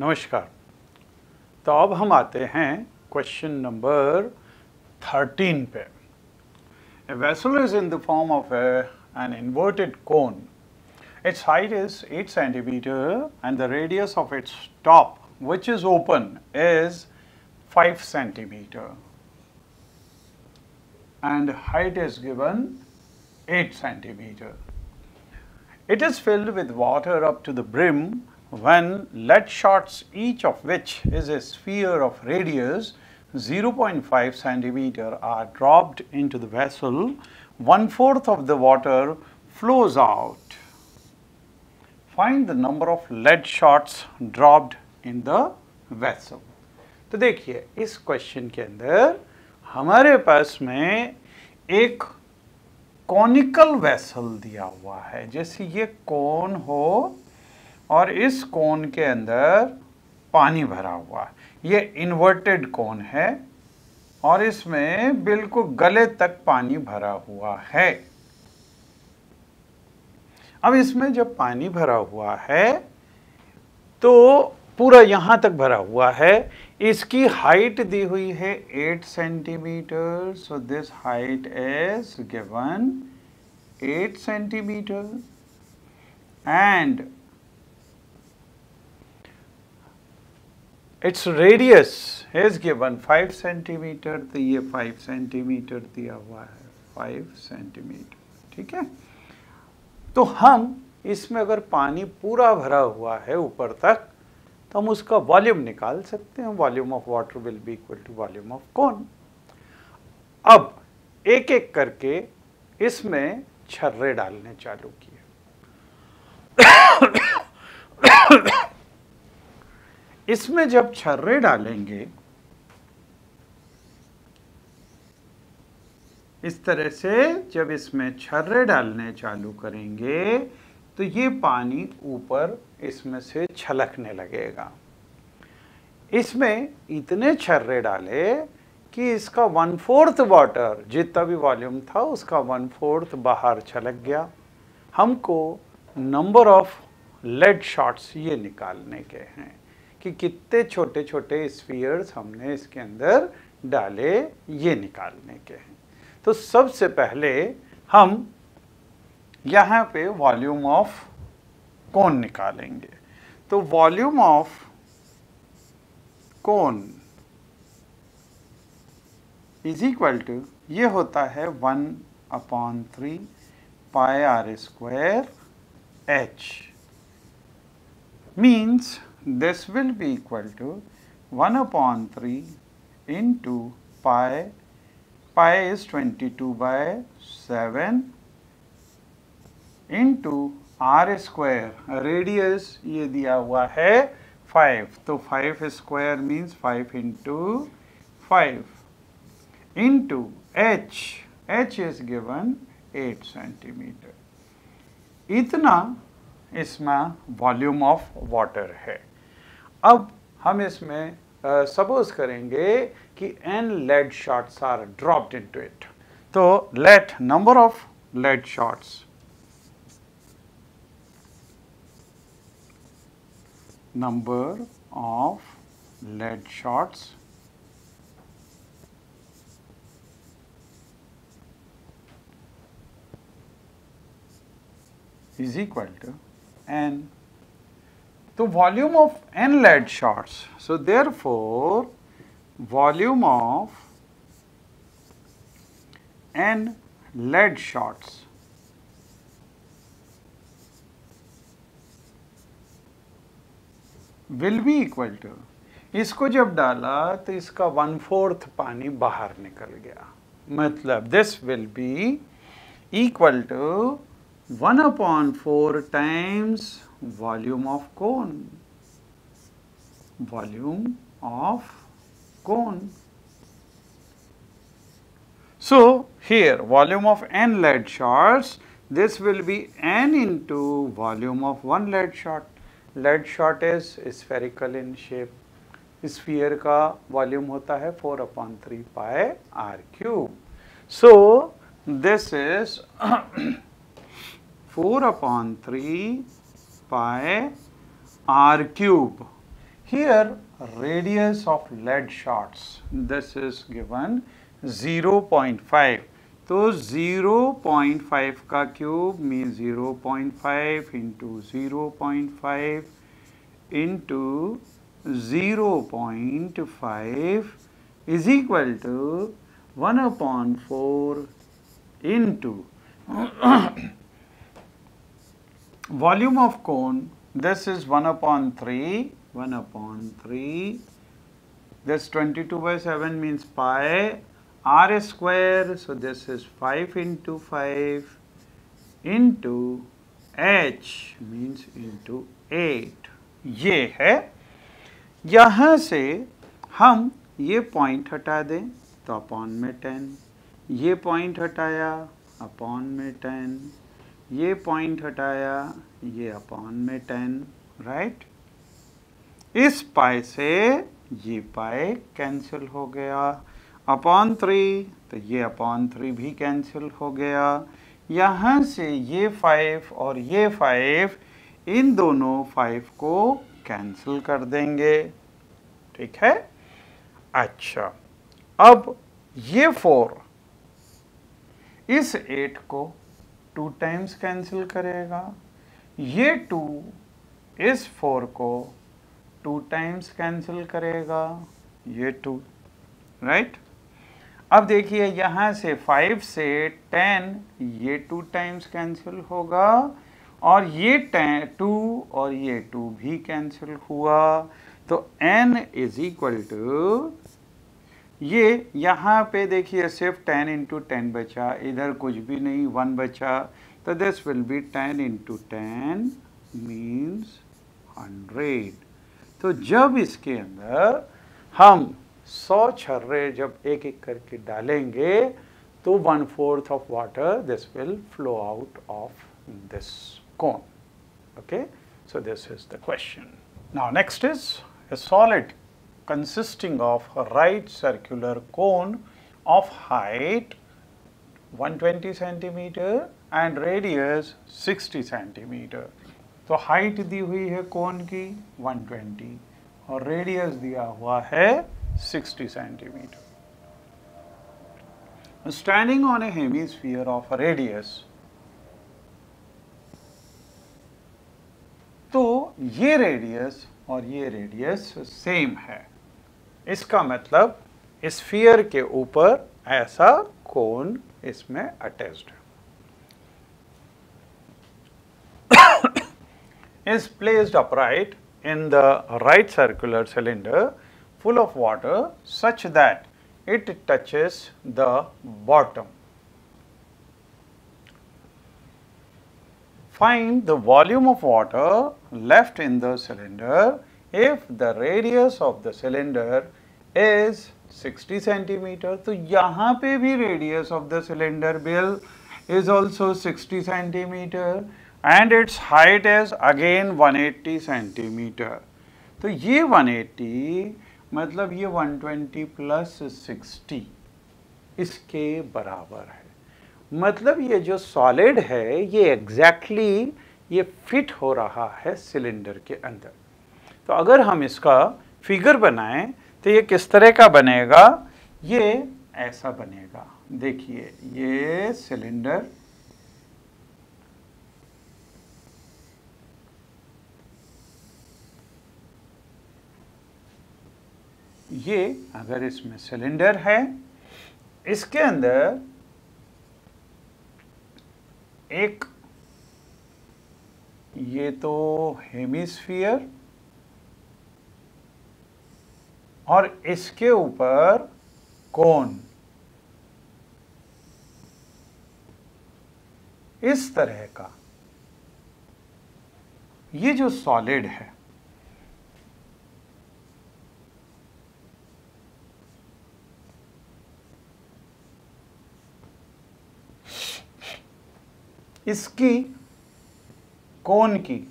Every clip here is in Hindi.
नमस्कार। तो अब हम आते हैं क्वेश्चन नंबर 13 पे। A vessel is in the form of an inverted cone. Its height is 8 centimeter and the radius of its top, which is open, is 5 centimeter. And height is given 8 centimeter. It is filled with water up to the brim when lead shots, each of which is a sphere of radius 0.5 centimeter, are dropped into the vessel. 1/4 of the water flows out. Find the number of lead shots dropped in the vessel. तो देखिए इस क्वेश्चन के अंदर हमारे पास में एक कॉनिकल वेसल दिया हुआ है, जैसे ये कोन हो और इस कोन के अंदर पानी भरा हुआ है। ये इन्वर्टेड कोन है और इसमें बिल्कुल गले तक पानी भरा हुआ है। अब इसमें जब पानी भरा हुआ है तो पूरा यहां तक भरा हुआ है। इसकी हाइट दी हुई है 8 centimetre. So this height is given 8 centimetre and its radius is given 5 centimetre. तो ये 5 सेंटीमीटर दिया हुआ है, 5 सेंटीमीटर। ठीक है, तो हम इसमें अगर पानी पूरा भरा हुआ है ऊपर तक तो हम उसका वॉल्यूम निकाल सकते हैं। Volume of water will be equal to volume of cone. अब एक एक करके इसमें छर्रे डालने चालू किए। इसमें जब छर्रे डालेंगे इस तरह से, जब इसमें छर्रे डालने चालू करेंगे तो ये पानी ऊपर इसमें से छलकने लगेगा। इसमें इतने छर्रे डाले कि इसका 1/4 वाटर, जितना भी वॉल्यूम था उसका 1/4 बाहर छलक गया। हमको नंबर ऑफ लेड शॉट्स ये निकालने के हैं कि कितने छोटे छोटे स्फीयर्स हमने इसके अंदर डाले, ये निकालने के हैं। तो सबसे पहले हम यहाँ पे वॉल्यूम ऑफ कोन निकालेंगे। तो volume of cone is equal to, ये होता है 1/3 pi r square h, means this will be equal to 1/3 into pi. Pi is 22/7 into r square, radius ये दिया हुआ है 5, तो 5 square means 5 into 5 into h. h is given 8 centimetre. इतना इसमें वॉल्यूम ऑफ वाटर है। अब हम इसमें सपोज करेंगे कि n lead shots are dropped into it। तो let number of lead shots is equal to n. तो volume of n lead shots, so therefore volume of n lead shots will be equal to, इसको जब डाला तो इसका 1/4 पानी बाहर निकल गया, मतलब this will be equal to 1/4 times volume of cone. Volume of cone. So here volume of n lead shots, this will be n into volume of one lead shot. Lead shot is spherical in shape. Sphere का volume होता है 4/3 pi r cube. So this is 4/3 pi r cube. Here radius of lead shots, this is given 0.5. तो 0.5 का cube mean 0.5 into 0.5 into 0.5 is equal to 1/4 into volume of cone. This is 1/3. 1/3. This 22/7 means pi r square. So this is 5 into 5 into h means into 8. ये है. यहाँ से हम ये पॉइंट हटा दें तो अपॉन में 10, ये पॉइंट हटाया अपॉन में 10, ये पॉइंट हटाया ये अपॉन में 10, राइट. इस पाई से ये पाई कैंसिल हो गया, अपॉन 3 तो ये अपॉन 3 भी कैंसिल हो गया. यहाँ से ये 5 और ये 5, इन दोनों 5 को कैंसिल कर देंगे. ठीक है. अच्छा, अब ये 4 इस 8 को 2 टाइम्स कैंसिल करेगा, ये 2 इस 4 को 2 टाइम्स कैंसिल करेगा, ये 2, राइट. अब देखिए यहाँ से 5 से 10 ये 2 टाइम्स कैंसिल होगा और ये 2 और ये 2 भी कैंसिल हुआ. तो n इज इक्वल टू, ये यहाँ पे देखिए सिर्फ 10 इंटू 10 बचा, इधर कुछ भी नहीं, 1 बचा. तो this will be 10 into 10 means 100. तो जब इसके अंदर हम 100 छर्रे जब एक एक करके डालेंगे तो 1/4 of water this will flow out of this cone. Okay, so this is the question. Now next is a solid consisting of a right circular cone of height 120 centimeter and radius 60 centimeter. तो हाइट दी हुई है कोन की 120 और रेडियस दिया हुआ है 60 centimetre. Standing on a hemisphere of a radius, तो ये रेडियस और ये रेडियस सेम है. इसका मतलब स्फीयर के ऊपर ऐसा कोन इसमें अटैच्ड है. is placed upright in the right circular cylinder full of water such that it touches the bottom. Find the volume of water left in the cylinder if the radius of the cylinder is 60 centimeter. तो यहाँ पे भी radius of the cylinder bill is also 60 centimeter and its height is again 180 centimeter. तो ये 180 मतलब ये 120 प्लस 60 इसके बराबर है. मतलब ये जो सॉलिड है ये एग्जैक्टली ये फिट हो रहा है सिलेंडर के अंदर. तो अगर हम इसका फिगर बनाएं तो ये किस तरह का बनेगा, ये ऐसा बनेगा. देखिए ये सिलेंडर, ये अगर इसमें सिलेंडर है, इसके अंदर एक ये तो हेमिस्फीयर और इसके ऊपर कोन, इस तरह का ये जो सॉलिड है इसकी कोन की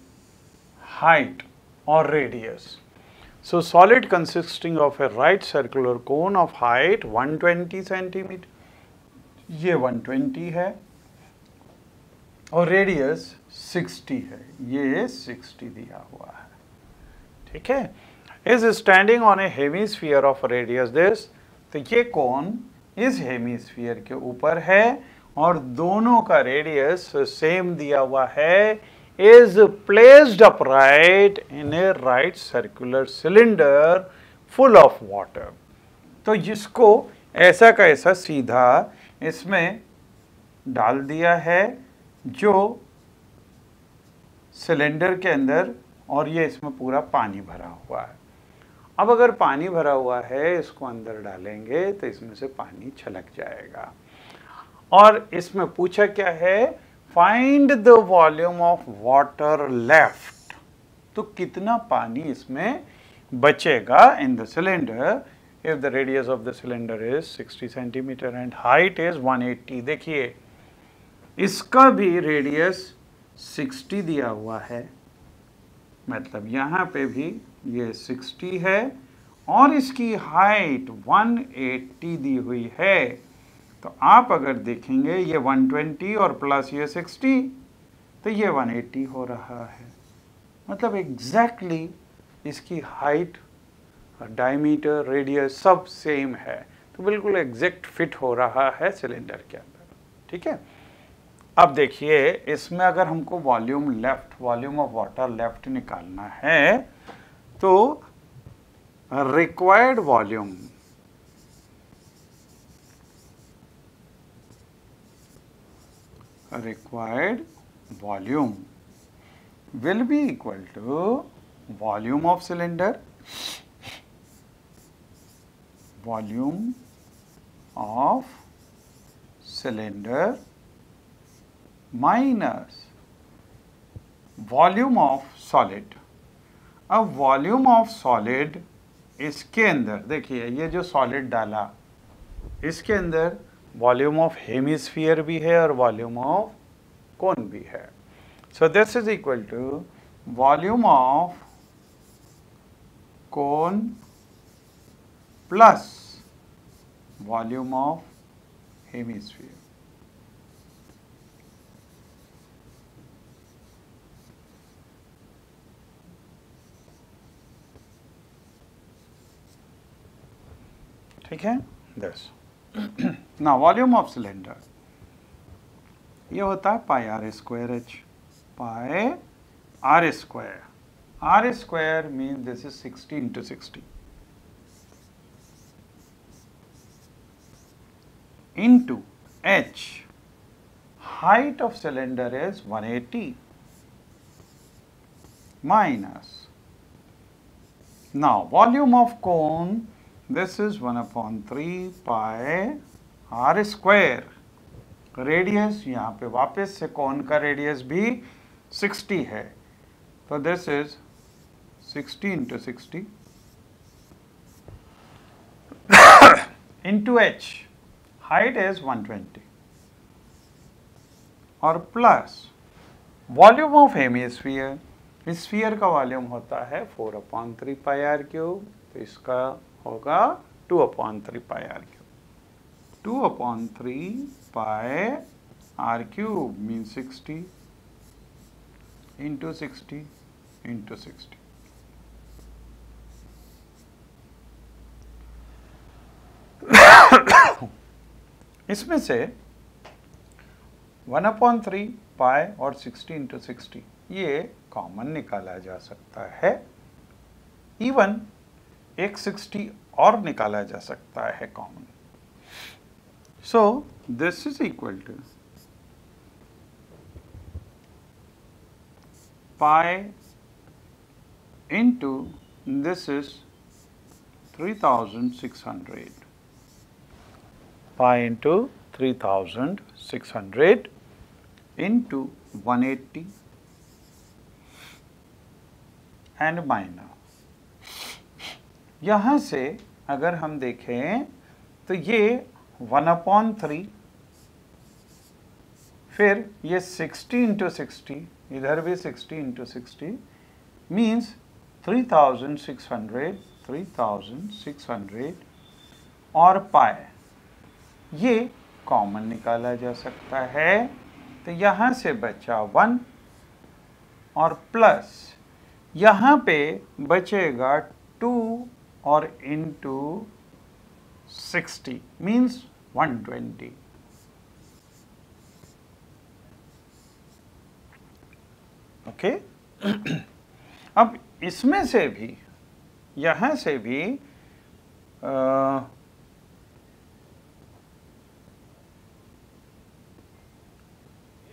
हाइट और radius. So solid consisting of A right circular cone of height 120 centimetre, ये 120 है और रेडियस 60 है, ये 60 दिया हुआ है. ठीक है. is standing on a hemisphere of radius this, तो ये कौन इस हेमिस्फीयर के ऊपर है और दोनों का रेडियस सेम दिया हुआ है, is placed upright in a right circular cylinder full of water। तो जिसको ऐसा का ऐसा सीधा इसमें डाल दिया है जो सिलेंडर के अंदर, और ये इसमें पूरा पानी भरा हुआ है। अब अगर पानी भरा हुआ है इसको अंदर डालेंगे तो इसमें से पानी छलक जाएगा। और इसमें पूछा क्या है, find the volume of water left, तो कितना पानी इसमें बचेगा in the cylinder if the radius of the cylinder is 60 centimetre and height is 180। देखिए इसका भी रेडियस 60 दिया हुआ है, मतलब यहाँ पे भी ये 60 है और इसकी हाइट 180 दी हुई है। तो आप अगर देखेंगे ये 120 और प्लस ये 60 तो ये 180 हो रहा है, मतलब एग्जैक्टली इसकी हाइट, डायमीटर, रेडियस सब सेम है, तो बिल्कुल एग्जैक्ट फिट हो रहा है सिलेंडर के अंदर। ठीक है, अब देखिए इसमें अगर हमको volume left, volume of water left निकालना है तो required volume will be equal to volume of cylinder, minus volume of solid. अब वॉल्यूम ऑफ सॉलिड इसके अंदर देखिए ये जो सॉलिड डाला इसके अंदर वॉल्यूम ऑफ हेमिस्फीयर भी है और वॉल्यूम ऑफ कोन भी है। So this is equal to volume of cone plus volume of hemisphere. ठीक है, दिस ना वॉल्यूम ऑफ सिलेंडर ये होता है pi r square h, pi r square. R square means this is 60 into 60 into h, height of cylinder is 180 minus, now volume of cone, this is 1/3 pi r square। Radius यहाँ पे वापस से कौन का रेडियस भी 60 है, तो this is 60 into 60 into h, height is 120 और plus volume of hemisphere. Sphere का वॉल्यूम होता है 4/3 पाई आर क्यूब, तो इसका होगा 2/3 pi r cube. 2/3 pi r cube mean 60 into 60 into 60। इसमें से 1/3 पाई और 60 इंटू 60 ये कॉमन निकाला जा सकता है, इवन एक 60 और निकाला जा सकता है common. So this is equal to pi into this is 3600, pi into 3600 into 180 and minus। यहाँ से अगर हम देखें तो ये 1/3, फिर ये 60 इंटू 60, इधर भी 60 इंटू 60 मीन्स 3600 और पाई ये कॉमन निकाला जा सकता है, तो यहाँ से बचा 1 और प्लस यहाँ पे बचेगा 2 or into 60 means 120. ओके अब इसमें से भी, यहाँ से भी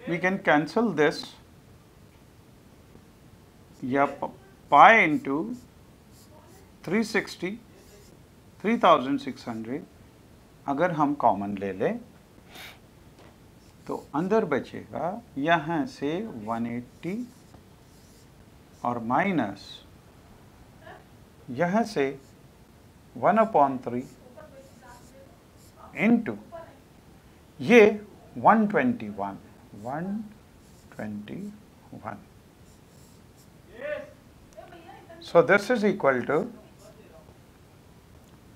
we can cancel this, या pi into 360 3600 अगर हम कॉमन ले लें तो अंदर बचेगा यहाँ से 180 और माइनस यहाँ से 1/3 इंटू ये 121 So this is equal to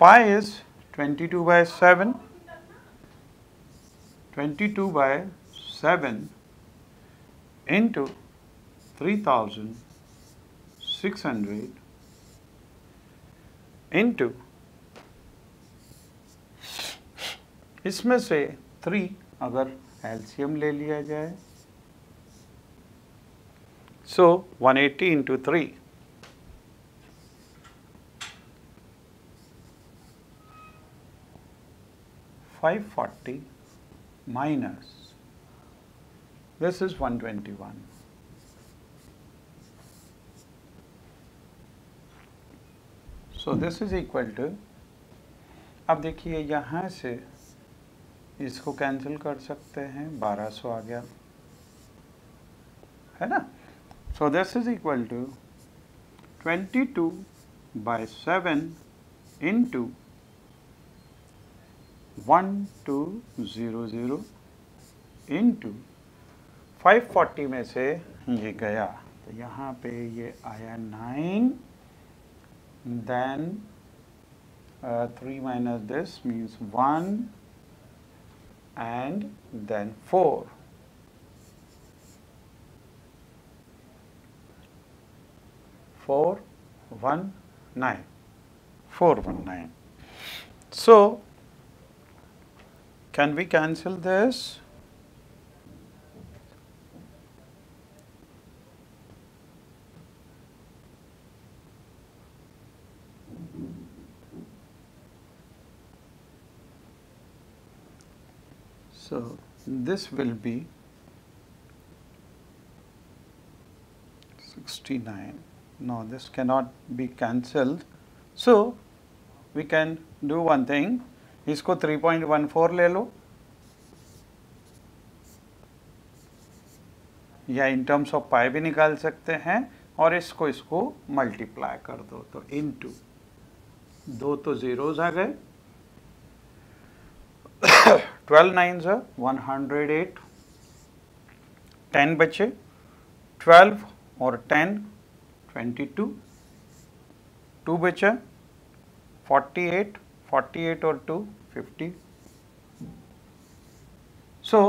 pi is 22/7 into 3600 into इसमें से 3 अगर एलसीएम ले लिया जाए, so 180 into 3 540 minus this is 121. So this is equal to, अब देखिए यहाँ से इसको कैंसिल कर सकते हैं, 1200 आ गया है ना. So this is equal to 22/7 into 1200 into 540 में से ये गया तो यहाँ पे ये आया 9, then 3 minus this means 1 and then 4. 419. 419. So can we cancel this? So this will be 69. No, this cannot be cancelled. So we can do one thing. इसको 3.14 ले लो या इन टर्म्स ऑफ पाई भी निकाल सकते हैं और इसको मल्टीप्लाई कर दो तो इनटू 2 तो जीरोस आ गए 12 9s 108 10 बचे 12 और 10 22 2 बचा 48 और 2 50. So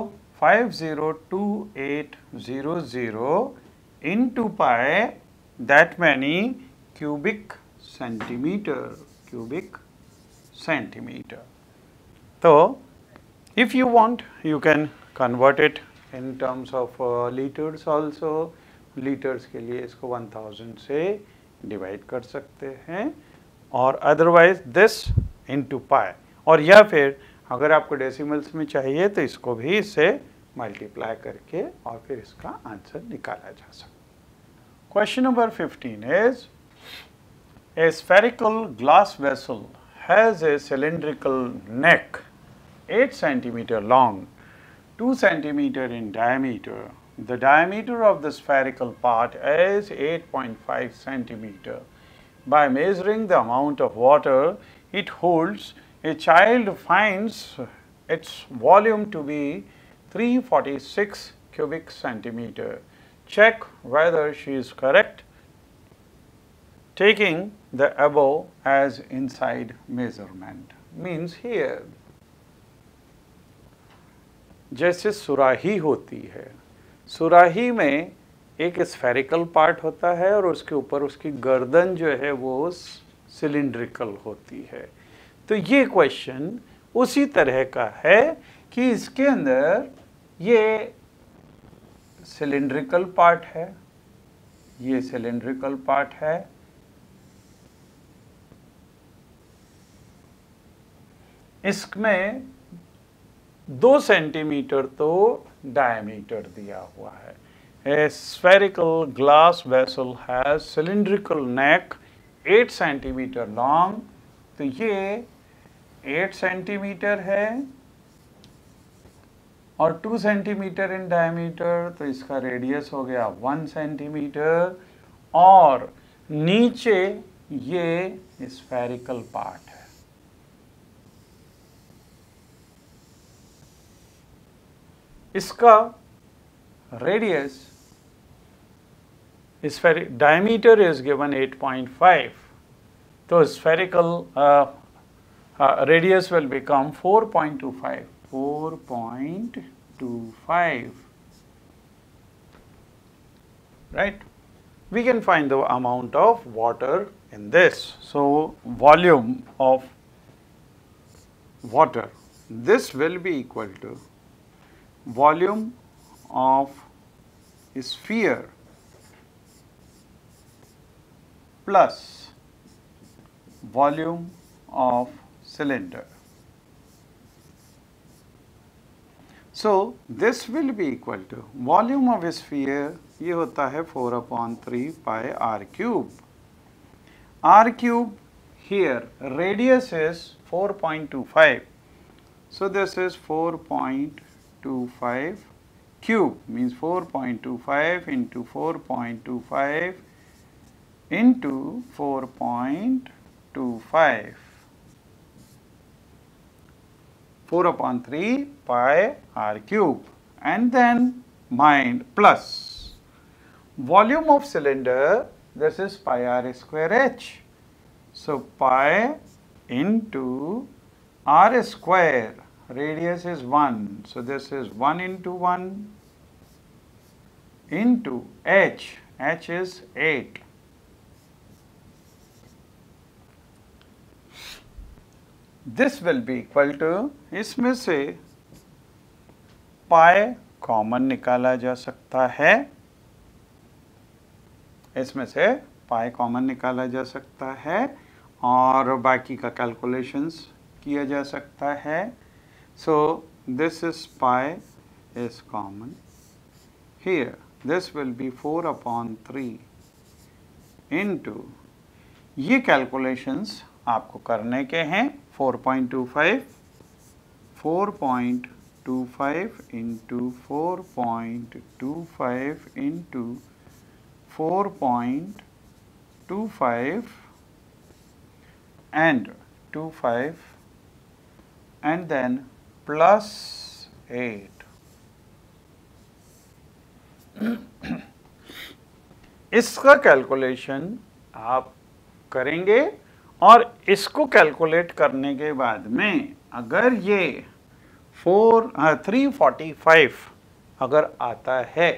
502800 into pi, that many cubic centimeter. So if you want, you can convert it in terms of liters also. liters के लिए इसको 1000 से डिवाइड कर सकते हैं और अदरवाइज दिस इनटू पाई, और या फिर अगर आपको डेसिमल्स में चाहिए तो इसको भी इससे मल्टीप्लाई करके और फिर इसका आंसर निकाला जा सकता. Question number 15 is a spherical glass vessel has a cylindrical neck 8 centimeter long, 2 centimeter in diameter. The diameter of the spherical part is 8.5 centimeter. By measuring the amount of water it holds, a child finds its volume to be 346 cubic centimeter. Check whether she is correct, taking the above as inside measurement. Means here, जैसे सुराही होती है, सुराही में एक स्फेरिकल पार्ट होता है और उसके ऊपर उसकी गर्दन जो है वो सिलिंड्रिकल होती है। तो ये क्वेश्चन उसी तरह का है कि इसके अंदर ये सिलिंड्रिकल पार्ट है, ये सिलिंड्रिकल पार्ट है, इसमें 2 सेंटीमीटर तो डायमीटर दिया हुआ है। A spherical glass vessel has cylindrical neck 8 centimetre long, तो ये 8 सेंटीमीटर है और 2 सेंटीमीटर इन डायमीटर, तो इसका रेडियस हो गया 1 सेंटीमीटर, और नीचे ये स्फेरिकल पार्ट है। इसका रेडियस diameter is given 8.5, तो spherical radius will become 4.25, 4.25, right? We can find the amount of water in this. So volume of water, this will be equal to volume of sphere plus volume of cylinder. So this will be equal to volume of sphere, ये होता है 4/3 pi r cube. R cube here radius is 4.25. So this is 4.25 cube, means 4.25 into 4.25 into 4.25, 4/3 pi r cube, and then mind plus volume of cylinder, this is pi r square h. So pi into r square, radius is 1, so this is 1 into 1 into h, h is 8. This will be equal to, इसमें से पाई कॉमन निकाला जा सकता है, इसमें से पाई कॉमन निकाला जा सकता है और बाकी का कैलकुलेशंस किया जा सकता है. So this is pi is common. Here this will be 4/3 into, ये कैलकुलेशंस आपको करने के हैं. 4.25 into 4.25 into 4.25 and 25 and then plus 8. इसका कैलकुलेशन आप करेंगे और इसको कैलकुलेट करने के बाद में अगर ये 345 अगर आता है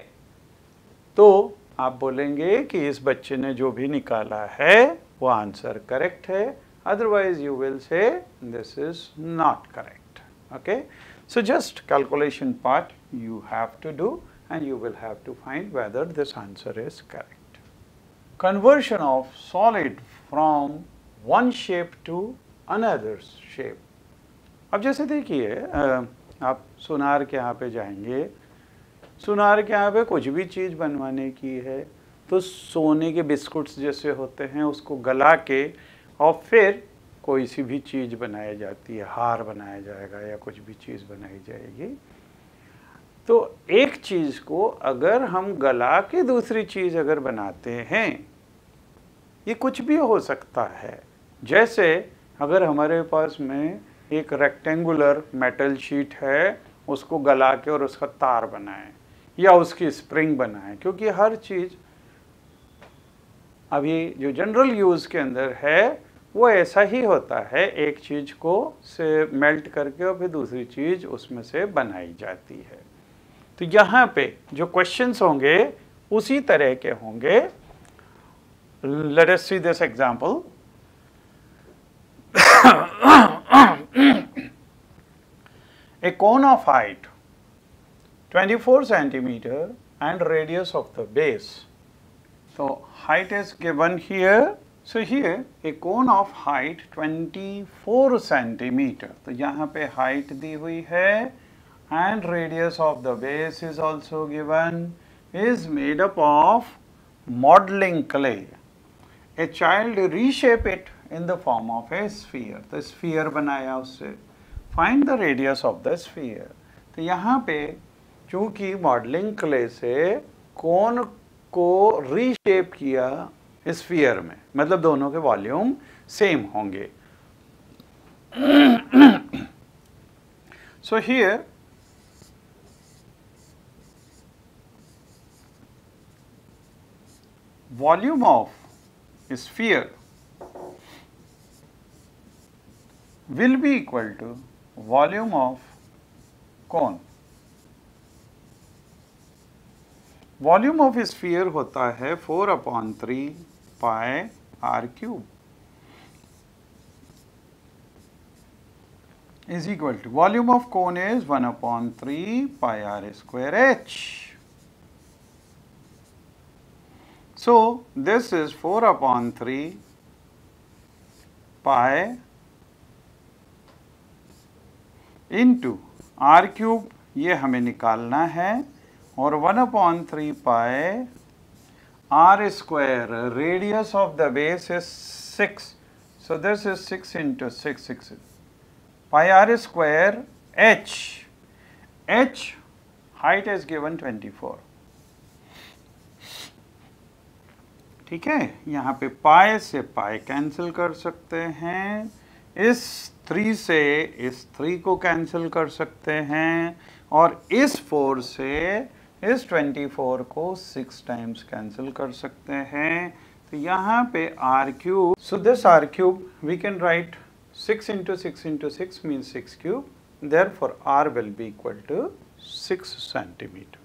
तो आप बोलेंगे कि इस बच्चे ने जो भी निकाला है वो आंसर करेक्ट है, otherwise you will say this is not correct. Okay, so just calculation part you have to do and you will have to find whether this answer is correct. Conversion of solid from one shape to another shape. अब जैसे देखिए आप सुनार के यहाँ पे जाएंगे, सुनार के यहाँ पे कुछ भी चीज़ बनवाने की है तो सोने के बिस्कुट्स जैसे होते हैं उसको गला के और फिर कोई सी भी चीज़ बनाई जाती है, हार बनाया जाएगा या कुछ भी चीज़ बनाई जाएगी. तो एक चीज़ को अगर हम गला के दूसरी चीज़ अगर बनाते हैं, ये कुछ भी हो सकता है. जैसे अगर हमारे पास में एक रेक्टेंगुलर मेटल शीट है, उसको गला के और उसका तार बनाएं या उसकी स्प्रिंग बनाएं, क्योंकि हर चीज़ अभी जो जनरल यूज़ के अंदर है वो ऐसा ही होता है, एक चीज़ को से मेल्ट करके और फिर दूसरी चीज़ उसमें से बनाई जाती है. तो यहाँ पे जो क्वेश्चंस होंगे उसी तरह के होंगे. Let us see this example. A cone of height 24 centimeter and radius of the base. So height is given here. So here a cone of height 24 centimeter. तो यहाँ पे height दी हुई है and radius of the base is also given, is made up of modeling clay. A child reshape it in the form of a sphere. तो sphere बनाया उससे. Find the radius of the sphere. तो यहाँ पे चूंकि मॉडलिंग क्ले से कोन को रीशेप किया स्फीयर में, मतलब दोनों के वॉल्यूम सेम होंगे. So here volume of sphere will be equal to volume of cone. Volume of sphere होता है 4/3 पाई r cube is equal to volume of cone is 1/3 pi r square h. So this is 4/3 pi into r cube, ये हमें निकालना है, और 1/3 pi r square, radius of the base is 6. So this is 6 into 6 pi r square h. H height is given 24. ठीक है, यहाँ पे पाई से पाई कैंसिल कर सकते हैं, इस 3 से इस 3 को कैंसिल कर सकते हैं, और इस 4 से इस 24 को 6 टाइम्स कैंसिल कर सकते हैं. तो यहाँ पे r cube, so this r cube we can write 6 into 6 into 6 means 6 cube. Therefore r will be equal to 6 centimeter.